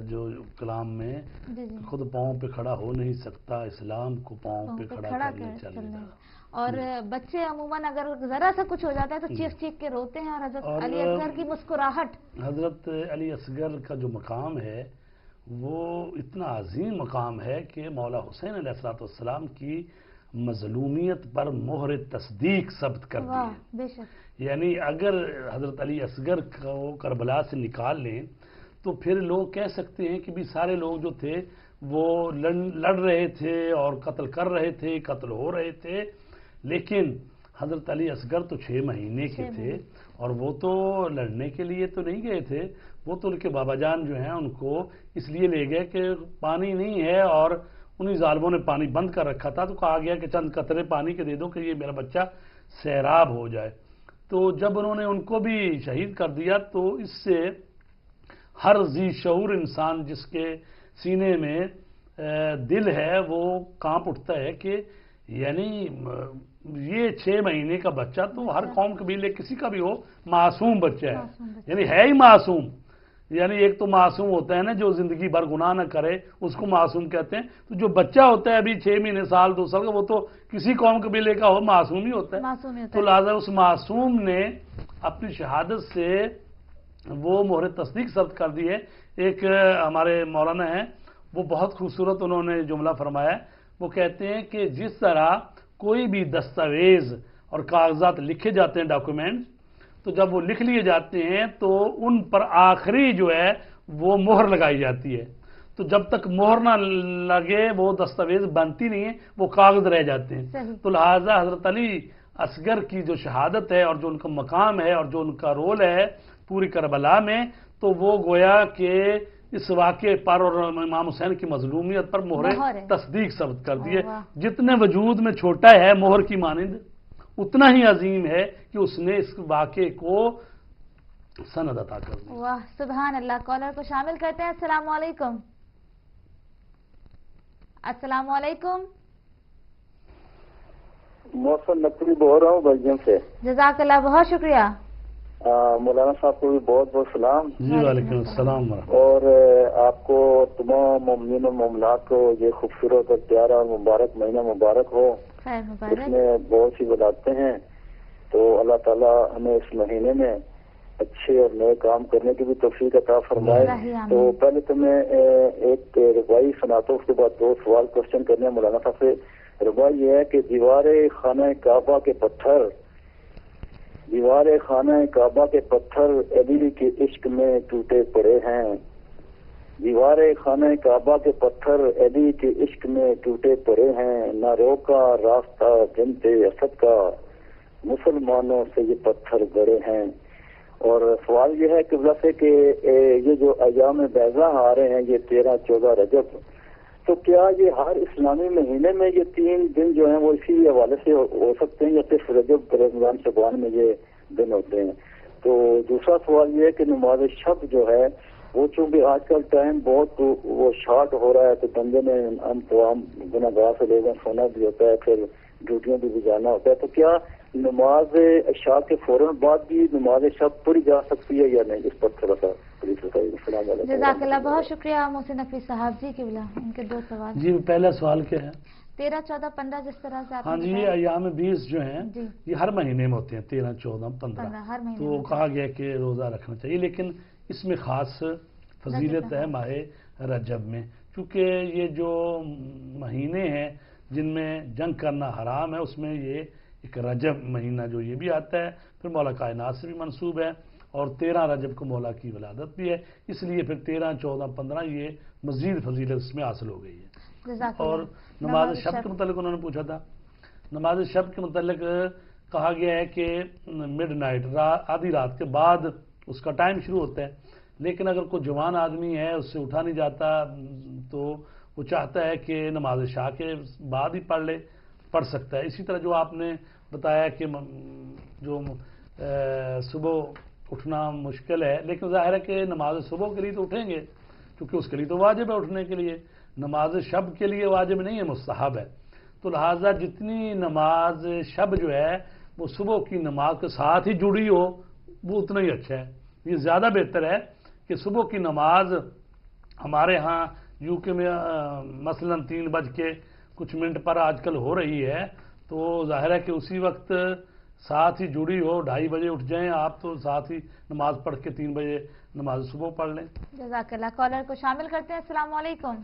جو کلام میں خود پاؤں پہ کھڑا ہو نہیں سکتا، اسلام کو پاؤں پہ کھڑا کرنے چلنے لگا۔ اور بچے عموماً اگر ذرا سا کچھ ہو جاتا ہے تو چیخ چیخ کے روتے ہیں، اور حضرت علی اصغر کی مسکراہٹ، حضرت علی اصغر کا جو مقام ہے وہ اتنا عظیم مقام ہے کہ مولا حسین علیہ السلام کی مظلومیت پر مہر تصدیق ثبت کر دی ہے۔ بے شک، یعنی اگر حضرت علی اصغر کو کربلا سے نکال لیں تو پھر لوگ کہہ سکتے ہیں کہ بھی سارے لوگ جو تھے وہ لڑ رہے تھے اور قتل کر رہے تھے، قتل ہو رہے تھے، لیکن حضرت علی اصغر تو 6 مہینے کے تھے اور وہ تو لڑنے کے لیے تو نہیں گئے تھے، وہ تو ان کے بابا جان جو ہیں ان کو اس لیے لے گئے کہ پانی نہیں ہے، اور انہی ظالموں نے پانی بند کر رکھا تھا، تو کہا گیا کہ چند قطرے پانی کے دے دو کہ یہ میرا بچہ سیراب ہو جائے۔ تو جب انہوں نے ان کو بھی شہید کر دیا تو اس سے ہر ذی شعور انسان جس کے سینے میں دل ہے وہ کانپ اٹھتا ہے کہ یعنی یہ 6 مہینے کا بچہ تو ہر قوم قبیلے کسی کا بھی ہو معصوم بچہ ہے، یعنی ہے ہی معصوم۔ یعنی ایک تو معصوم ہوتا ہے نا جو زندگی بھر گناہ نہ کرے، اس کو معصوم کہتے ہیں، تو جو بچہ ہوتا ہے ابھی 6 مہینے سال 2 سال کا وہ تو کسی قوم قبیلے کا ہو معصوم ہی ہوتا ہے۔ تو لہٰذا اس معصوم نے اپنی شہادت سے وہ مہر تصدیق ثبت کر دی ہے۔ ایک ہمارے مولانا ہیں وہ بہت خوبصورت انہوں نے جملہ فرمایا ہے، وہ کہتے ہیں کہ جس طرح کوئی بھی دستاویز اور کاغذات لکھے جاتے ہیں ڈاکومنٹ، تو جب وہ لکھ لیے جاتے ہیں تو ان پر آخری جو ہے وہ مہر لگائی جاتی ہے، تو جب تک مہر نہ لگے وہ دستاویز بنتی نہیں ہے، وہ کاغذ رہ جاتے ہیں۔ تو لہٰذا حضرت علی اصغر کی جو شہادت ہے اور جو ان کا مقام ہے اور جو ان کا رول ہے پوری کربلا میں، تو وہ گویا کہ اس واقعے پر اور امام حسین کی مظلومیت پر مہر تصدیق ثبت کر دی ہے۔ جتنے وجود میں چھوٹا ہے مہر کی مانند، اتنا ہی عظیم ہے کہ اس نے اس واقعے کو سند عطا کر دی۔ واہ سبحان اللہ۔ کالر کو شامل کرتے ہیں۔ السلام علیکم۔ السلام علیکم۔ موسم نقوی بول رہا ہوں بلجیم سے۔ جزاک اللہ، بہت شکریہ۔ مولانا صاحب کو بھی بہت بہت سلام۔ جی وعلیکم السلام ورحمۃ۔ اور آپ کو تمام مومنین و مومنات کو یہ خوبصورت اور پیارا اور مبارک مہینہ مبارک ہو، اس میں بہت سی بتاتے ہیں، تو اللہ تعالیٰ ہمیں اس مہینے میں اچھے اور نئے کام کرنے کی بھی توفیق عطا فرمائے۔ تو پہلے تو میں ایک ربائی سناتا ہوں، اس کے بعد 2 سوال کوشچن کرنے ہیں مولانا صاحب سے۔ ربائی یہ ہے کہ دیوار خانہ کعبہ کے پتھر علی کے عشق میں ٹوٹے پڑے ہیں، دیوار خانہ کعبہ کے پتھر علی کے عشق میں ٹوٹے پڑے ہیں، نہ روکا راستہ جنت اسد کا، مسلمانوں سے یہ پتھر بڑے ہیں۔ اور سوال یہ ہے قبلہ سے کہ یہ جو ایام بیضا آ رہے ہیں، یہ 13-14 رجب، تو کیا یہ ہر اسلامی مہینے میں یہ 3 دن جو ہیں وہ اسی حوالے سے ہو سکتے ہیں یا صرف رجب رمضان شعبان میں یہ دن ہوتے ہیں؟ تو دوسرا سوال یہ ہے کہ نماز شب جو ہے وہ چونکہ آج کل ٹائم بہت وہ شارٹ ہو رہا ہے، تو بندے میں ہم تمام گناہ گار سے لوگوں سونا بھی ہوتا ہے، پھر ڈیوٹیوں بھی جانا ہوتا ہے، تو کیا نماز عشاء کے فوراً بعد بھی نماز شب پڑھی جا سکتی ہے یا نہیں؟ اس پر تھوڑا سا پلیز بتائیے۔ السلام علیکم۔ جزاک اللہ، بہت شکریہ محسن نقوی صاحب جی کے بلا ان کے 2 سوال۔ جی پہلا سوال کیا ہے؟ 13, 14, 15 جس طرح سے آپ ہاں جی، یہ ایام 20 جو ہیں یہ ہر مہینے میں ہوتے ہیں، 13, 14, 15، تو کہا گیا کہ روزہ رکھنا چاہیے، لیکن اس میں خاص فضیلت ہے ماہ رجب میں، چونکہ یہ جو مہینے ہیں جن میں جنگ کرنا حرام ہے، اس میں یہ ایک رجب مہینہ جو یہ بھی آتا ہے، پھر مولا کائنات سے بھی منسوب ہے، اور 13 رجب کو مولا کی ولادت بھی ہے، اس لیے پھر 13, 14, 15 یہ مزید فضیلت اس میں حاصل ہو گئی ہے۔ اور نماز شب کے متعلق انہوں نے پوچھا تھا، نماز شب کے متعلق کہا گیا ہے کہ مڈ نائٹ، آدھی رات کے بعد اس کا ٹائم شروع ہوتا ہے، لیکن اگر کوئی جوان آدمی ہے اس سے اٹھا نہیں جاتا تو وہ چاہتا ہے کہ نماز عشاء کے بعد ہی پڑھ سکتا ہے۔ اسی طرح جو آپ نے بتایا کہ جو صبح اٹھنا مشکل ہے، لیکن ظاہر ہے کہ نماز صبح کے لیے تو اٹھیں گے، کیونکہ اس کے لیے تو واجب ہے اٹھنے کے لیے، نماز شب کے لیے واجب نہیں ہے، مستحب ہے، تو لہٰذا جتنی نماز شب جو ہے وہ صبح کی نماز کے ساتھ ہی جڑی ہو وہ اتنا ہی اچھا ہے۔ یہ زیادہ بہتر ہے کہ صبح کی نماز ہمارے ہاں یو کے میں مثلا 3:00 پر آج کل ہو رہی ہے، تو ظاہر ہے کہ اسی وقت ساتھ ہی جڑی ہو، 2:30 بجے اٹھ جائیں آپ، تو ساتھ ہی نماز پڑھ کے 3 بجے نماز صبح پڑھ لیں۔ جزاک اللہ۔ کالر کو شامل کرتے ہیں۔ السلام علیکم۔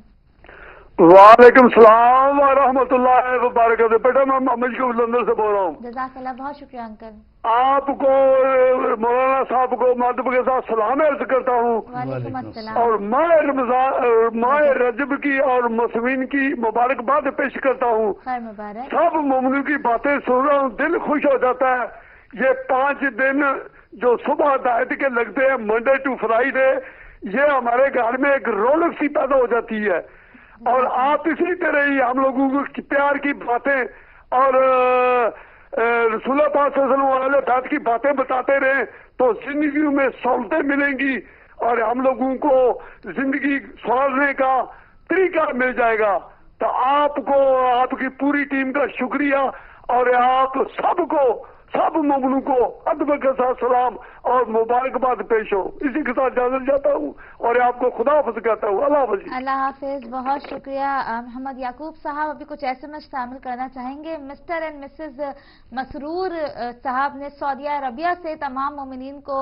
وعلیکم السلام ورحمۃ اللہ وبرکاتہ۔ بیٹا میں محمد شکیب لندن سے بول رہا ہوں۔ جزاک اللہ، بہت شکریہ انکل۔ آپ کو مولانا صاحب کو مادب کے ساتھ سلام عرض کرتا ہوں، وعلیکم السلام۔ اور ماہ رجب کی اور مسلمین کی مبارکباد پیش کرتا ہوں۔ خیر مبارک۔ سب مومنوں کی باتیں سن رہا ہوں، دل خوش ہو جاتا ہے۔ یہ 5 دن جو صبح ہدایت کے لگتے ہیں، منڈے ٹو فرائیڈے، یہ ہمارے گھر میں ایک رونق سی پیدا ہو جاتی ہے۔ اور آپ اسی طرح ہی ہم لوگوں کو پیار کی باتیں اور رسول اللہ پاک صلی اللہ علیہ وسلم کی باتیں بتاتے رہیں تو زندگی میں سہولتیں ملیں گی اور ہم لوگوں کو زندگی سنوارنے کا طریقہ مل جائے گا۔ تو آپ کو، آپ کی پوری ٹیم کا شکریہ، اور آپ سب مومنوں کو ادب کے ساتھ سلام اور مبارکباد پیش ہو۔ اسی کے ساتھ اجازت چاہتا ہوں اور آپ کو خدا حافظ کہتا ہوں۔ اللہ حافظ۔ اللہ حافظ، بہت شکریہ۔ محمد یعقوب صاحب ابھی کچھ ایس ایم ایس شامل کرنا چاہیں گے۔ مسٹر اینڈ مسز مسرور صاحب نے سعودی عربیہ سے تمام مومنین کو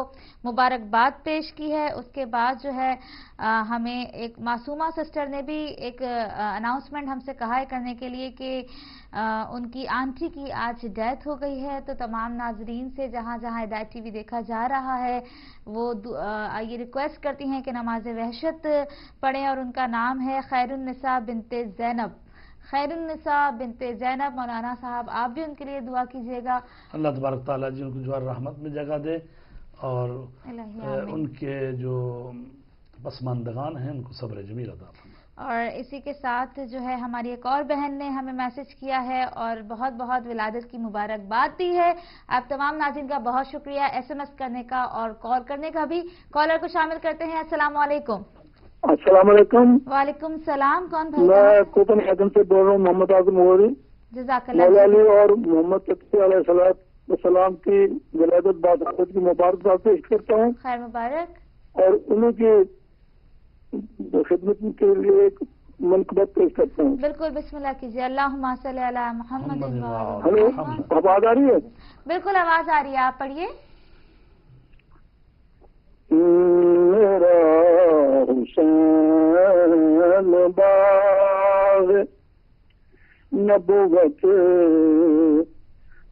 مبارکباد پیش کی ہے۔ اس کے بعد جو ہے ہمیں ایک معصومہ سسٹر نے بھی ایک اناؤنسمنٹ ہم سے کہا ہے کرنے کے لیے کہ ان کی آنٹی کی آج ڈیتھ ہو گئی ہے، تو تمام ناظرین سے جہاں جہاں ہدایت ٹی وی دیکھا جا رہا ہے وہ یہ ریکویسٹ کرتی ہیں کہ نماز وحشت پڑھیں، اور ان کا نام ہے خیر النساء بنت زینب۔ خیر النساء بنت زینب، مولانا صاحب آپ بھی ان کے لیے دعا کیجیے گا۔ اللہ تبارک تعالیٰ جی ان کو جوار رحمت میں جگہ دے، اور ان کے جو پسماندگان ہیں ان کو صبر جمیل عطا فرمائے۔ اور اسی کے ساتھ جو ہے ہماری ایک اور بہن نے ہمیں میسج کیا ہے اور بہت بہت ولادت کی مبارکباد دی ہے۔ آپ تمام ناظرین کا بہت شکریہ ایس ایم ایس کرنے کا اور کال کرنے کا بھی۔ کالر کو شامل کرتے ہیں۔ السلام علیکم۔ السلام علیکم۔ وعلیکم السلام۔ کون بھائی؟ میں کوپن ہیگن سے بول رہا ہوں، محمد اعظم غوری۔ جزاک مولا علی اللہ۔ اور محمد تقی علیہ السلام کی ولادت بادشاہت کی مبارکباد پیش کرتا ہوں، خیر مبارک۔ اور انہیں کی خدمت کے لیے ایک منقبت پیش کرتا ہوں۔ بالکل، بسم اللہ کیجیے۔ اللہم صلی علی محمد۔ ہلو، آواز آ رہی ہے؟ بالکل آواز آ رہی ہے، آپ پڑھیے۔ میرا حسین باغ نبوت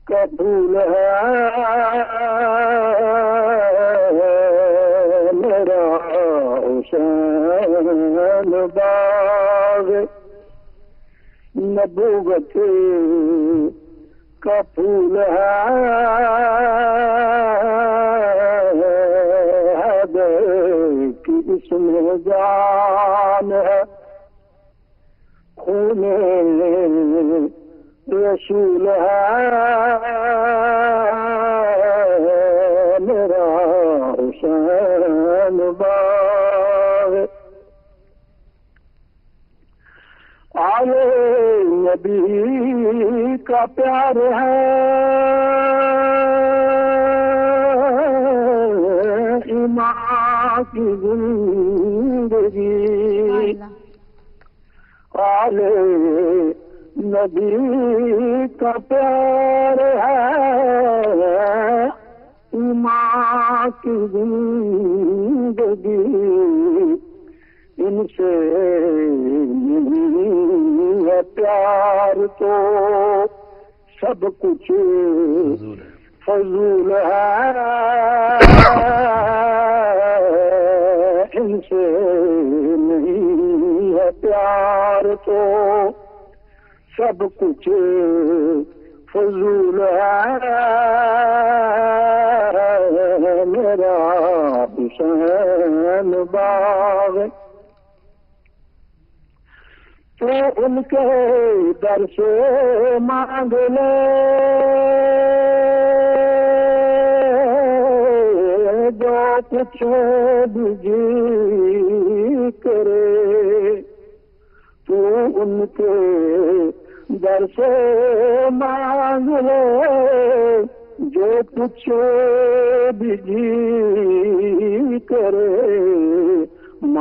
کا پھول ہے، میرا حسین باغ نبوت کا پھول ہے، کی اس میں جان ہے، خون رسول ہے، میرا حسین باغ آلے نبی کا پیار ہے، ایمان کی زندگی آلے نبی کا پیار ہے، ایمان کی زندگی ان سے نہیں ہے پیار تو سب کچھ فضول ہے، ان سے نہیں ہے پیار تو سب کچھ فضول ہے، میرا حسین باغ تو ان کے در سے مانگ لے جو کچھ بھی جی کرے، تو ان کے در سے مانگ لے جو کچھ بھی جی کرے،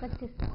25।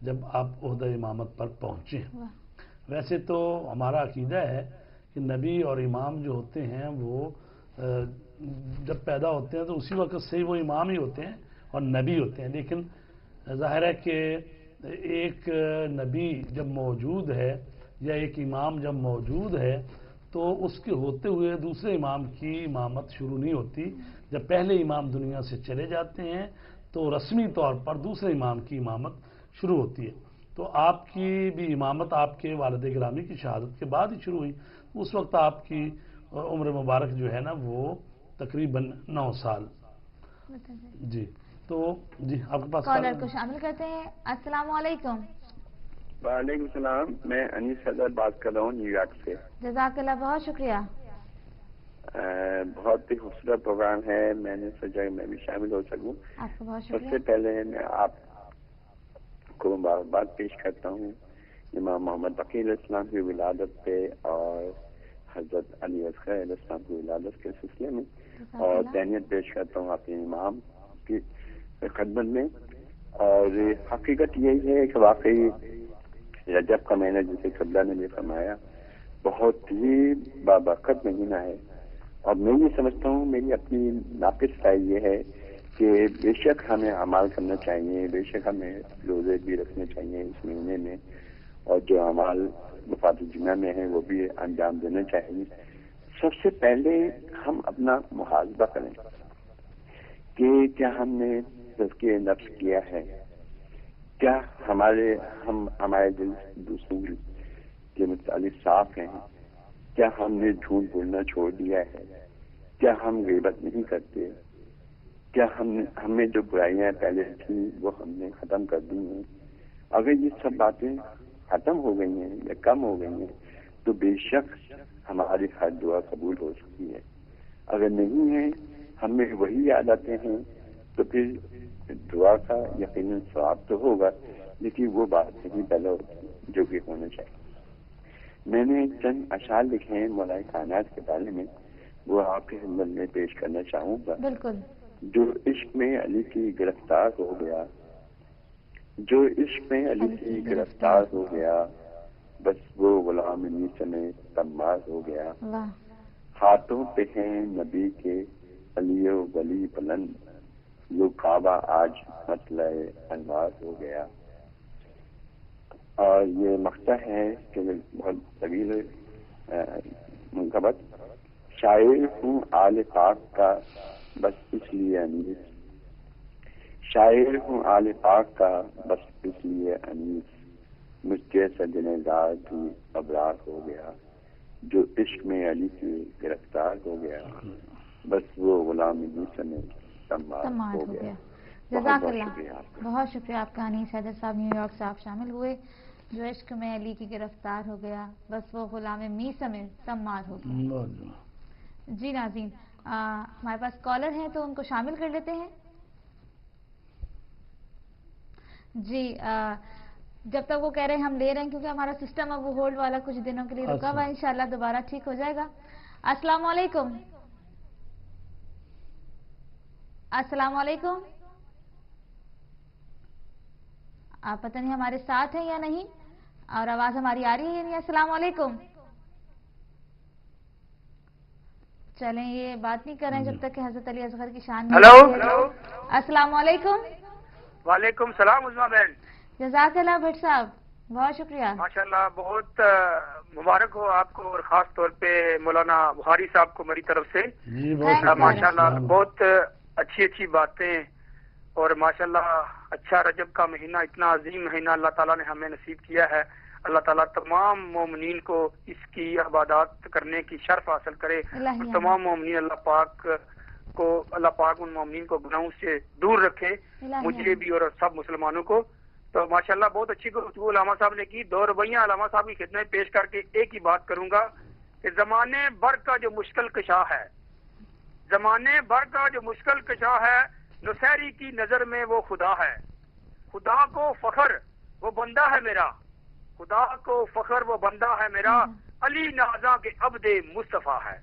جب آپ عہدہ امامت پر پہنچے ہیں۔ ویسے تو ہمارا عقیدہ ہے کہ نبی اور امام جو ہوتے ہیں وہ جب پیدا ہوتے ہیں تو اسی وقت سے وہ امام ہی ہوتے ہیں اور نبی ہوتے ہیں، لیکن ظاہر ہے کہ ایک نبی جب موجود ہے یا ایک امام جب موجود ہے تو اس کے ہوتے ہوئے دوسرے امام کی امامت شروع نہیں ہوتی۔ جب پہلے امام دنیا سے چلے جاتے ہیں تو رسمی طور پر دوسرے امام کی امامت شروع ہوتی ہے۔ تو آپ کی بھی امامت آپ کے والد گرامی کی شہادت کے بعد ہی شروع ہوئی۔ اس وقت آپ کی عمر مبارک جو ہے نا وہ تقریباً 9 سال۔ جی تو جی آپ کے پاس کالر کو شامل کرتے ہیں۔ السلام علیکم۔ وعلیکم السلام، میں انیس حیدر بات کر رہا ہوں نیو یارک سے۔ جزاک اللہ، بہت شکریہ۔ بہت ہی خوبصورت پروگرام ہے، میں نے سوچا کہ میں بھی شامل ہو سکوں۔ آپ کو بہت سب شکریہ۔ سے پہلے میں آپ کو مبارکباد پیش کرتا ہوں امام محمد بقی علیہ السلام کی ولادت پہ اور حضرت علی اصغر علیہ السلام کی ولادت کے سلسلے میں، اور تہنیت پیش کرتا ہوں اپنے امام کی خدمت میں۔ اور حقیقت یہی ہے کہ واقعی رجب کا مہینہ جسے قبلہ نے بھی فرمایا بہت ہی بابرکت مہینہ ہے، اور میں یہ سمجھتا ہوں، میری اپنی ناقص رائے یہ ہے کہ بے شک ہمیں اعمال کرنا چاہیے، بے شک ہمیں روزے بھی رکھنے چاہیے اس مہینے میں، اور جو اعمال وفات جمعہ میں ہیں وہ بھی انجام دینا چاہیے۔ سب سے پہلے ہم اپنا محاسبہ کریں کہ کیا ہم نے تزکیہ نفس کیا ہے، کیا ہمارے دل دوسروں کے متعلق صاف ہیں، کیا ہم نے جھوٹ بولنا چھوڑ دیا ہے، کیا ہم غیبت نہیں کرتے، کیا ہمیں جو برائیاں پہلے تھیں وہ ہم نے ختم کر دی ہیں۔ اگر یہ سب باتیں ختم ہو گئی ہیں یا کم ہو گئی ہیں تو بے شک ہماری ہر دعا قبول ہو سکتی ہے۔ اگر نہیں ہے، ہم میں وہی یاد آتے ہیں تو پھر دعا کا یقیناً ثواب تو ہوگا، لیکن وہ بات نہیں پیدا ہوتی جو کہ ہونا چاہیے۔ میں نے چند اشعار لکھے ہیں مولا کائنات کے بارے میں، وہ آپ کی خدمت میں پیش کرنا چاہوں گا۔ بالکل۔ جو عشق میں علی کی گرفتار ہو گیا، جو عشق میں علی کی گرفتار ہو گیا، بس وہ غلام نیچے میں تمار ہو گیا۔ ہاتھوں پہ ہیں نبی کے علی و ولی بلند، جو کعبہ آج مطلع انوار ہو گیا۔ اور یہ مقطع ہے کہ بہت طویل منقبت، شاعر ہوں آل پاک کا بس اس لیے انیس، شاعر ہوں آل پاک کا بس اس لیے انیس، مجھ جیسا جنیدار بھی ابرار ہو گیا، جو عشق میں علی کی گرفتار ہو گیا، بس وہ غلام نیچے میں تمار ہو گیا۔ جزاک اللہ، بہت شکریہ آپ کا انیس حیدر صاحب، نیو یارک سے آپ شامل ہوئے۔ جو عشق میں علی کی گرفتار ہو گیا، بس وہ غلام میسا میں تمار ہو گیا۔ جی ناظرین، ہمارے پاس کالر ہیں تو ان کو شامل کر لیتے ہیں۔ جی جب تک وہ کہہ رہے ہیں ہم لے رہے ہیں، کیونکہ ہمارا سسٹم اب وہ ہولڈ والا کچھ دنوں کے لیے رکا ہوا ہے، انشاءاللہ دوبارہ ٹھیک ہو جائے گا۔ السلام علیکم۔ السلام علیکم، آپ پتہ نہیں ہمارے ساتھ ہیں یا نہیں، اور آواز ہماری آ رہی ہے یا نہیں؟ السلام علیکم۔ چلیں یہ بات نہیں کر رہے ہیں جب تک کہ حضرت علی اصغر کی شان میں۔ ہیلو، السلام علیکم۔ وعلیکم السلام عظمہ بہن۔ جزاک اللہ بھٹ صاحب، بہت شکریہ۔ ماشاءاللہ، بہت مبارک ہو آپ کو، اور خاص طور پہ مولانا بخاری صاحب کو میری طرف سے ماشاءاللہ بہت اچھی باتیں، اور ماشاءاللہ اچھا رجب کا مہینہ، اتنا عظیم مہینہ اللہ تعالیٰ نے ہمیں نصیب کیا ہے۔ اللہ تعالیٰ تمام مومنین کو اس کی عبادات کرنے کی شرف حاصل کرے، اور تمام مومنین اللہ پاک ان مومنین کو گناہوں سے دور رکھے، مجھے بھی اور سب مسلمانوں کو۔ تو ماشاءاللہ بہت اچھی گفتگو علامہ صاحب نے کی۔ دو رویہ علامہ صاحب کی خدمت میں پیش کر کے ایک ہی بات کروں گا کہ زمانے بھر کا جو مشکل کشا ہے، زمانے بھر کا جو مشکل کشا ہے، نصیری کی نظر میں وہ خدا ہے، خدا کو فخر وہ بندہ ہے میرا، خدا کو فخر وہ بندہ ہے میرا، علی نازاں کے عبد مصطفیٰ ہے۔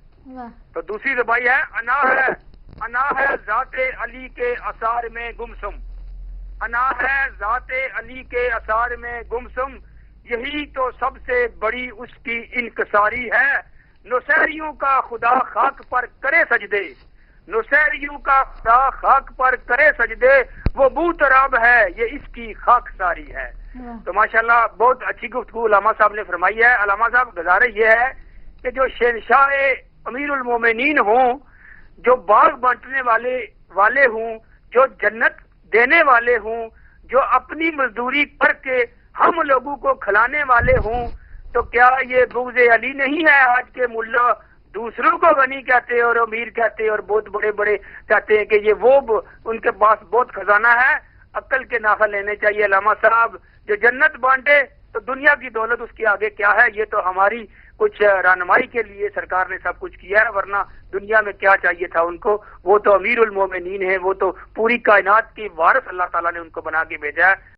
تو دوسری زبائی ہے، انا ہے ذات علی کے اثار میں گمسم، انا ہے ذات علی کے اثار میں گمسم، یہی تو سب سے بڑی اس کی انکساری ہے، نصیریوں کا خدا خاک پر کرے سجدے، نصیریوں کا خدا خاک پر کرے سجدے، وہ بوتراب ہے یہ اس کی خاک ساری ہے۔ تو ماشاءاللہ بہت اچھی گفتگو علامہ صاحب نے فرمائی ہے۔ علامہ صاحب گزارش یہ ہے کہ جو شہنشاہ امیر المومنین ہوں، جو باغ بانٹنے والے ہوں، جو جنت دینے والے ہوں، جو اپنی مزدوری کر کے ہم لوگوں کو کھلانے والے ہوں، تو کیا یہ بغض علی نہیں ہے؟ آج کے ملا دوسروں کو غنی کہتے ہیں اور امیر کہتے ہیں اور بہت بڑے بڑے کہتے ہیں کہ یہ وہ ان کے پاس بہت خزانہ ہے۔ عقل کے ناخن لینے چاہیے علامہ صاحب۔ جو جنت بانٹے تو دنیا کی دولت اس کے آگے کیا ہے؟ یہ تو ہماری کچھ رہنمائی کے لیے سرکار نے سب کچھ کیا ہے، ورنہ دنیا میں کیا چاہیے تھا ان کو؟ وہ تو امیر المومنین ہیں، وہ تو پوری کائنات کی وارث اللہ تعالیٰ نے ان کو بنا کے بھیجا ہے۔